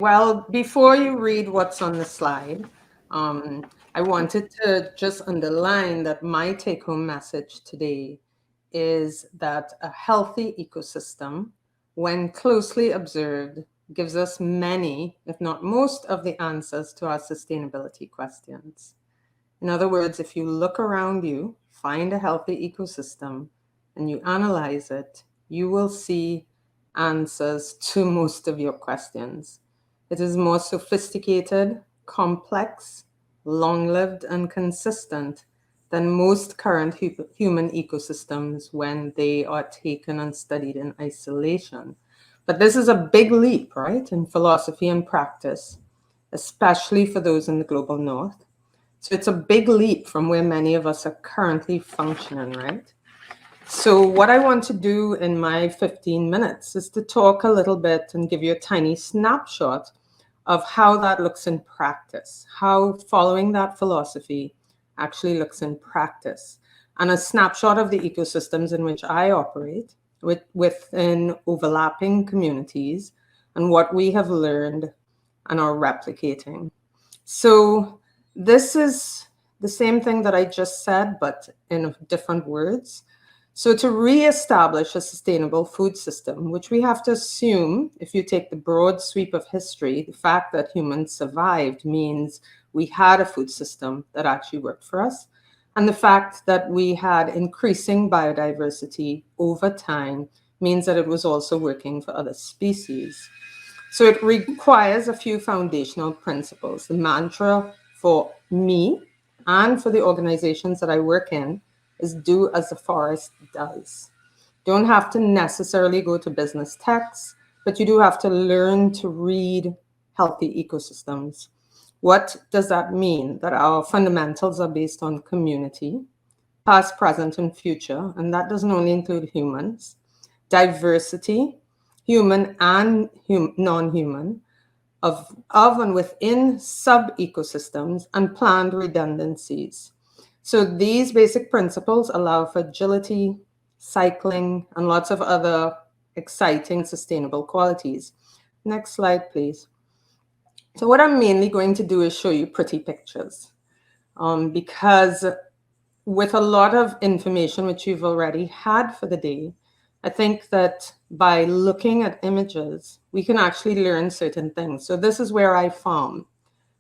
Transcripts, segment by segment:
Well, before you read what's on the slide, I wanted to just underline that my take-home message today is that a healthy ecosystem, when closely observed, gives us many, if not most, of the answers to our sustainability questions. In other words, if you look around you, find a healthy ecosystem, and you analyze it, you will see answers to most of your questions. It is more sophisticated, complex, long lived, and consistent than most current human ecosystems when they are taken and studied in isolation. But this is a big leap, right, in philosophy and practice, especially for those in the global north. So it's a big leap from where many of us are currently functioning, right? So, what I want to do in my 15 minutes is to talk a little bit and give you a tiny snapshot of how that looks in practice, how following that philosophy actually looks in practice, and a snapshot of the ecosystems in which I operate within overlapping communities and what we have learned and are replicating. So, this is the same thing that I just said, but in different words. So, to reestablish a sustainable food system, which we have to assume, if you take the broad sweep of history, the fact that humans survived means we had a food system that actually worked for us. And the fact that we had increasing biodiversity over time means that it was also working for other species. So it requires a few foundational principles. The mantra for me and for the organizations that I work in is do as the forest does. Don't have to necessarily go to business texts, but you do have to learn to read healthy ecosystems. What does that mean? That our fundamentals are based on community, past, present, and future, and that doesn't only include humans, diversity, human and non human, of and within sub ecosystems, and planned redundancies. So these basic principles allow for agility, cycling, and lots of other exciting sustainable qualities. Next slide, please. So what I'm mainly going to do is show you pretty pictures because with a lot of information which you've already had for the day, I think that by looking at images, we can actually learn certain things. So this is where I farm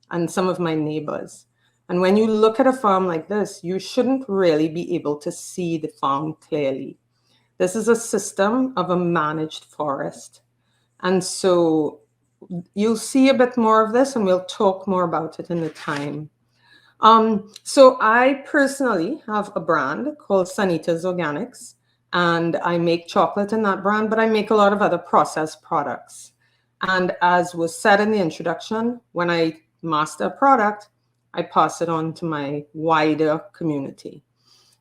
and some of my neighbors. And when you look at a farm like this, you shouldn't really be able to see the farm clearly. This is a system of a managed forest. And so you'll see a bit more of this and we'll talk more about it in the time. So I personally have a brand called Sanita's Organics, and I make chocolate in that brand, but I make a lot of other processed products. And as was said in the introduction, when I master a product, I pass it on to my wider community.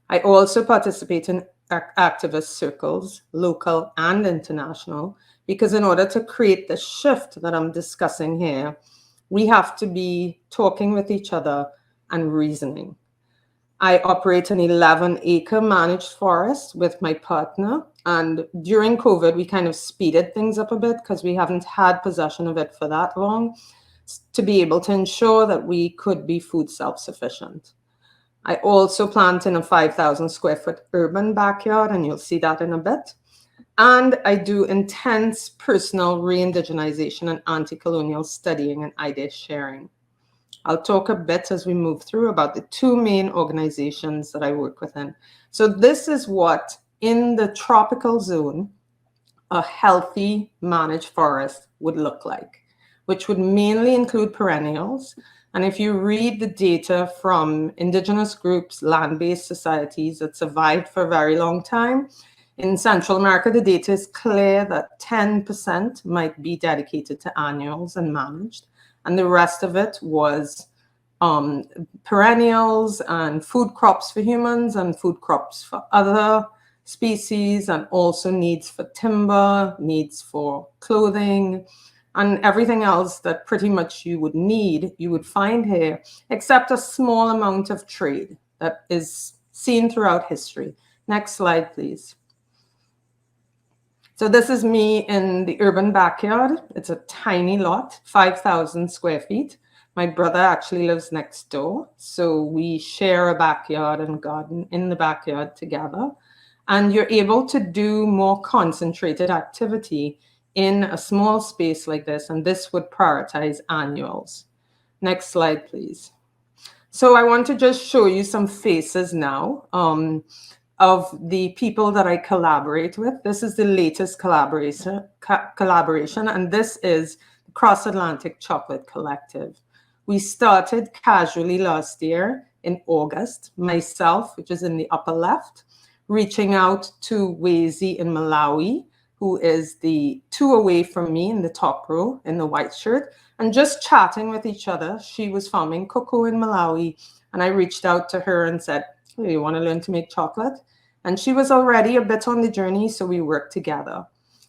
I also participate in activist circles, local and international, because in order to create the shift that I'm discussing here, we have to be talking with each other and reasoning. I operate an 11-acre managed forest with my partner. And during COVID, we kind of speeded things up a bit because we haven't had possession of it for that long to be able to ensure that we could be food self-sufficient. I also plant in a 5,000 square foot urban backyard, and you'll see that in a bit. And I do intense personal re-indigenization and anti-colonial studying and idea sharing. I'll talk a bit as we move through about the two main organizations that I work within. So this is what, in the tropical zone, a healthy managed forest would look like, which would mainly include perennials. And if you read the data from indigenous groups, land-based societies that survived for a very long time, in Central America, the data is clear that 10% might be dedicated to annuals and managed, and the rest of it was perennials and food crops for humans and food crops for other species, and also needs for timber, needs for clothing, and everything else that pretty much you would need, you would find here, except a small amount of trade that is seen throughout history. Next slide, please. So this is me in the urban backyard. It's a tiny lot, 5,000 square feet. My brother actually lives next door, so we share a backyard and garden in the backyard together. And you're able to do more concentrated activity in a small space like this, and this would prioritize annuals. Next slide, please. So I want to just show you some faces now of the people that I collaborate with. This is the latest collaboration, and this is the Cross Atlantic Chocolate Collective. We started casually last year in August, myself, which is in the upper left, reaching out to Wazy in Malawi, who is the two away from me in the top row in the white shirt, and just chatting with each other. She was farming cocoa in Malawi, and I reached out to her and said, hey, you want to learn to make chocolate? And she was already a bit on the journey, so we worked together.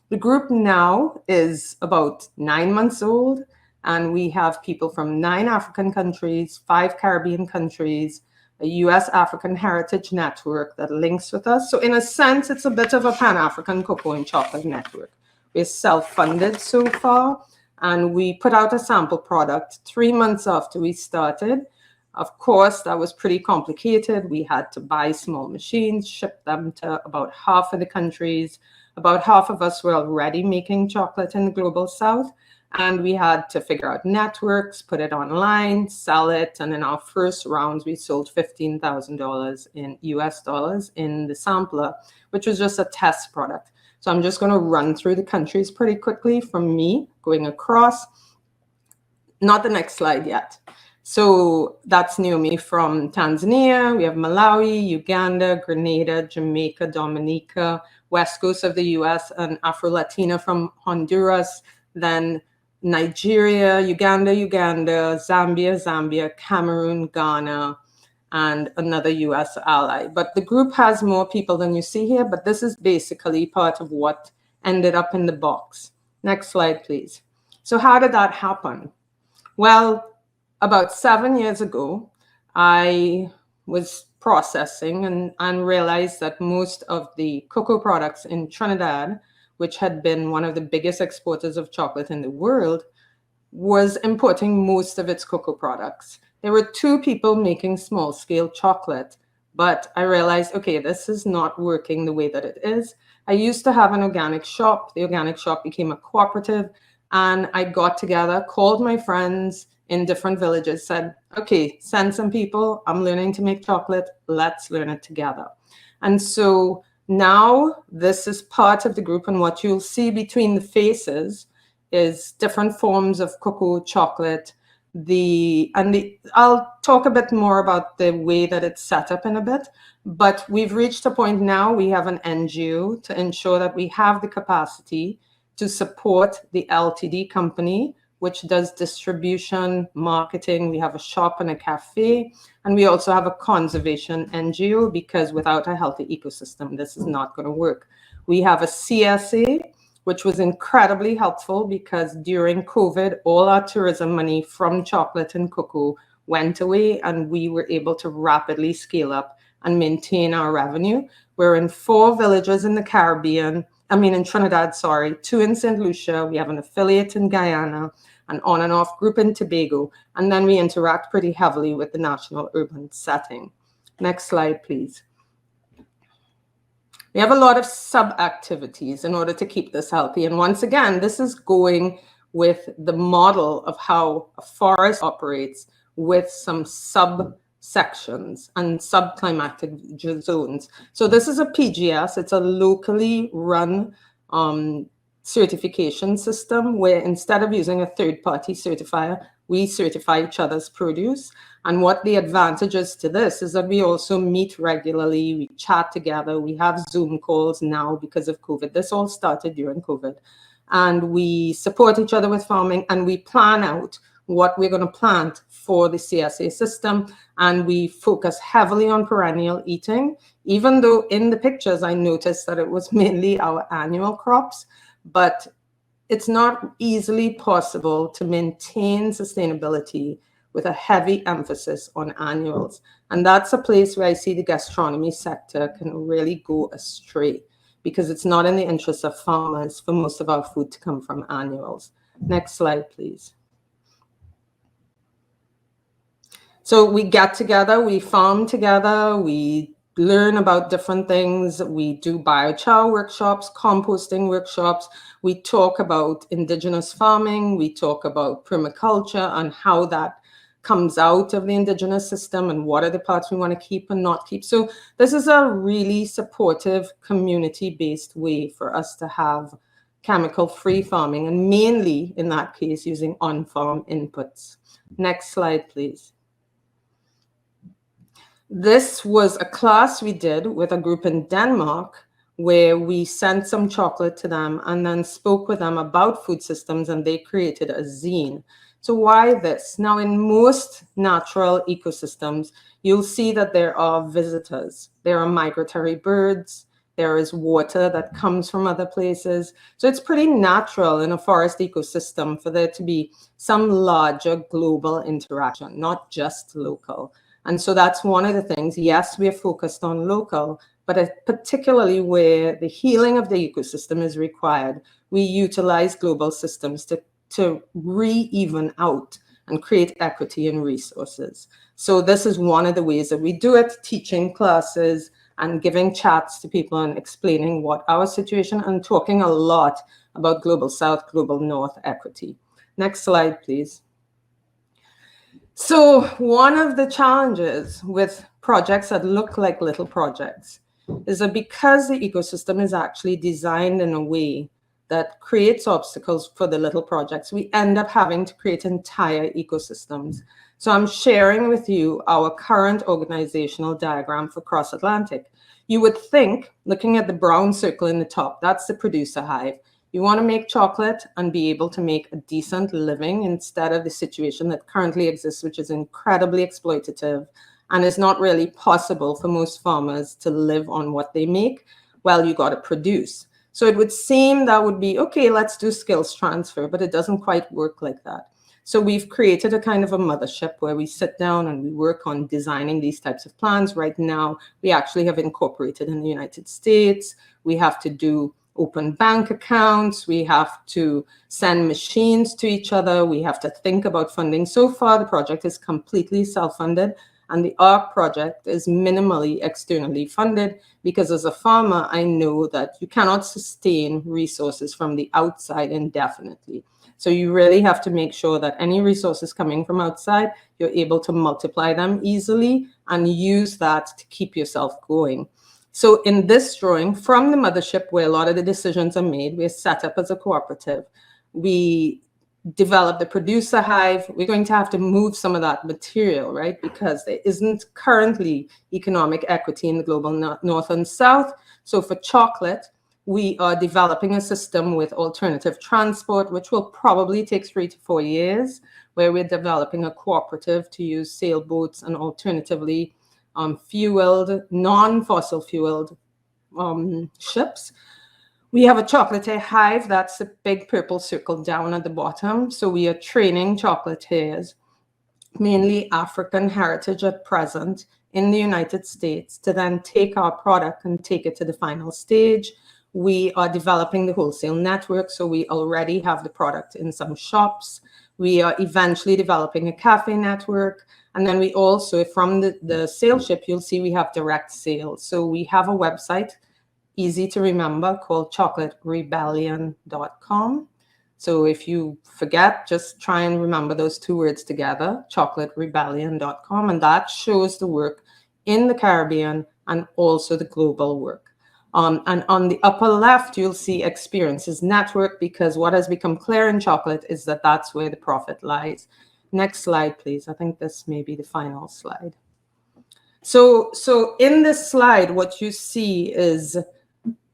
The group now is about 9 months old, and we have people from 9 African countries, 5 Caribbean countries, a US African Heritage Network that links with us. So in a sense, it's a bit of a Pan-African cocoa and chocolate network. We're self-funded so far, and we put out a sample product 3 months after we started. Of course, that was pretty complicated. We had to buy small machines, ship them to about half of the countries. About half of us were already making chocolate in the global south. And we had to figure out networks, put it online, sell it. And in our first rounds, we sold $15,000 in US dollars in the sampler, which was just a test product. So I'm just going to run through the countries pretty quickly from me going across. Not the next slide yet. So that's Naomi from Tanzania. We have Malawi, Uganda, Grenada, Jamaica, Dominica, west coast of the US, and Afro-Latina from Honduras, then Nigeria, Uganda, Zambia, Cameroon, Ghana, and another US ally. But the group has more people than you see here, but this is basically part of what ended up in the box. Next slide, please. So how did that happen? Well, about 7 years ago, I was processing and realized that most of the cocoa products in Trinidad, which had been one of the biggest exporters of chocolate in the world, was importing most of its cocoa products. There were 2 people making small-scale chocolate, but I realized, okay, this is not working the way that it is. I used to have an organic shop. The organic shop became a cooperative, and I got together, called my friends in different villages, said, okay, send some people. I'm learning to make chocolate. Let's learn it together. And so now this is part of the group, and what you'll see between the faces is different forms of cocoa, chocolate, I'll talk a bit more about the way that it's set up in a bit, but we've reached a point now, we have an NGO to ensure that we have the capacity to support the LTD company, which does distribution, marketing. We have a shop and a cafe, and we also have a conservation NGO, because without a healthy ecosystem, this is not going to work. We have a CSA, which was incredibly helpful because during COVID, all our tourism money from chocolate and cocoa went away, and we were able to rapidly scale up and maintain our revenue. We're in 4 villages in the Caribbean, in Trinidad, 2 in St. Lucia. We have an affiliate in Guyana, an on and off group in Tobago, and then we interact pretty heavily with the national urban setting. Next slide, please. We have a lot of sub-activities in order to keep this healthy. And once again, this is going with the model of how a forest operates with some subsections and subclimatic zones. So this is a PGS. It's a locally run certification system where instead of using a third-party certifier, we certify each other's produce. And what the advantages to this is that we also meet regularly, we chat together, we have Zoom calls now because of COVID. This all started during COVID. And we support each other with farming, and we plan out what we're going to plant for the CSA system. And we focus heavily on perennial eating, even though in the pictures I noticed that it was mainly our annual crops. But it's not easily possible to maintain sustainability with a heavy emphasis on annuals. And that's a place where I see the gastronomy sector can really go astray, because it's not in the interest of farmers for most of our food to come from annuals. Next slide, please. So we get together, we farm together, we learn about different things. We do biochar workshops, composting workshops. We talk about indigenous farming. We talk about permaculture and how that comes out of the indigenous system and what are the parts we want to keep and not keep. So this is a really supportive, community-based way for us to have chemical-free farming, and mainly in that case using on-farm inputs. Next slide, please. This was a class we did with a group in Denmark where we sent some chocolate to them and then spoke with them about food systems, and they created a zine. So why this? Now, in most natural ecosystems, you'll see that there are visitors. There are migratory birds. There is water that comes from other places. So it's pretty natural in a forest ecosystem for there to be some larger global interaction, not just local. And so that's one of the things. Yes, we are focused on local, but particularly where the healing of the ecosystem is required, we utilize global systems to re-even out and create equity in resources. So this is one of the ways that we do it, teaching classes and giving chats to people and explaining what our situation and talking a lot about global south, global north equity. Next slide, please. So one of the challenges with projects that look like little projects is that because the ecosystem is actually designed in a way that creates obstacles for the little projects, we end up having to create entire ecosystems. So I'm sharing with you our current organizational diagram for Cross Atlantic. You would think, looking at the brown circle in the top, that's the producer hive. You want to make chocolate and be able to make a decent living instead of the situation that currently exists, which is incredibly exploitative and is not really possible for most farmers to live on what they make. Well, you got to produce. So it would seem that would be, okay, let's do skills transfer, but it doesn't quite work like that. So we've created a kind of a mothership where we sit down and we work on designing these types of plans. Right now, we actually have incorporated in the United States. We have to do open bank accounts. We have to send machines to each other. We have to think about funding. So far, the project is completely self-funded, and the ARC project is minimally externally funded because as a farmer, I know that you cannot sustain resources from the outside indefinitely. So you really have to make sure that any resources coming from outside, you're able to multiply them easily and use that to keep yourself going. So in this drawing, from the mothership where a lot of the decisions are made, we're set up as a cooperative. We develop the producer hive. We're going to have to move some of that material, right? Because there isn't currently economic equity in the global north and south. So for chocolate, we are developing a system with alternative transport, which will probably take 3 to 4 years, where we're developing a cooperative to use sailboats and alternatively fueled, non-fossil fueled ships. We have a chocolatier hive, that's the big purple circle down at the bottom. So we are training chocolatiers, mainly African heritage at present, in the United States to then take our product and take it to the final stage. We are developing the wholesale network, so we already have the product in some shops. We are eventually developing a cafe network. And then we also, from the sales ship, you'll see we have direct sales. So we have a website, easy to remember, called chocolaterebellion.com. So if you forget, just try and remember those two words together, chocolaterebellion.com. And that shows the work in the Caribbean and also the global work. And on the upper left, you'll see experiences network, because what has become clear in chocolate is that that's where the profit lies. Next slide, please. I think this may be the final slide. So in this slide, what you see is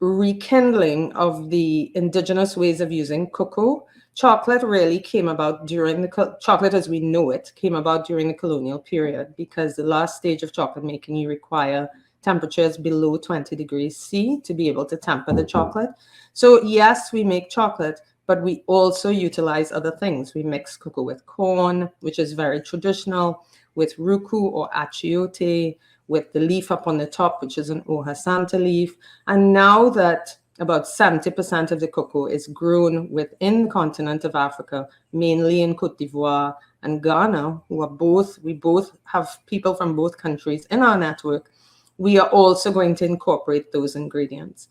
rekindling of the indigenous ways of using cocoa. Chocolate really came about during chocolate as we know it came about during the colonial period, because the last stage of chocolate making, you require temperatures below 20 degrees C to be able to temper the chocolate. So yes, we make chocolate, but we also utilize other things. We mix cocoa with corn, which is very traditional, with ruku or achiote. with the leaf up on the top, which is an Hoja Santa leaf. And now that about 70% of the cocoa is grown within the continent of Africa, mainly in Cote d'Ivoire and Ghana, we both have people from both countries in our network. We are also going to incorporate those ingredients.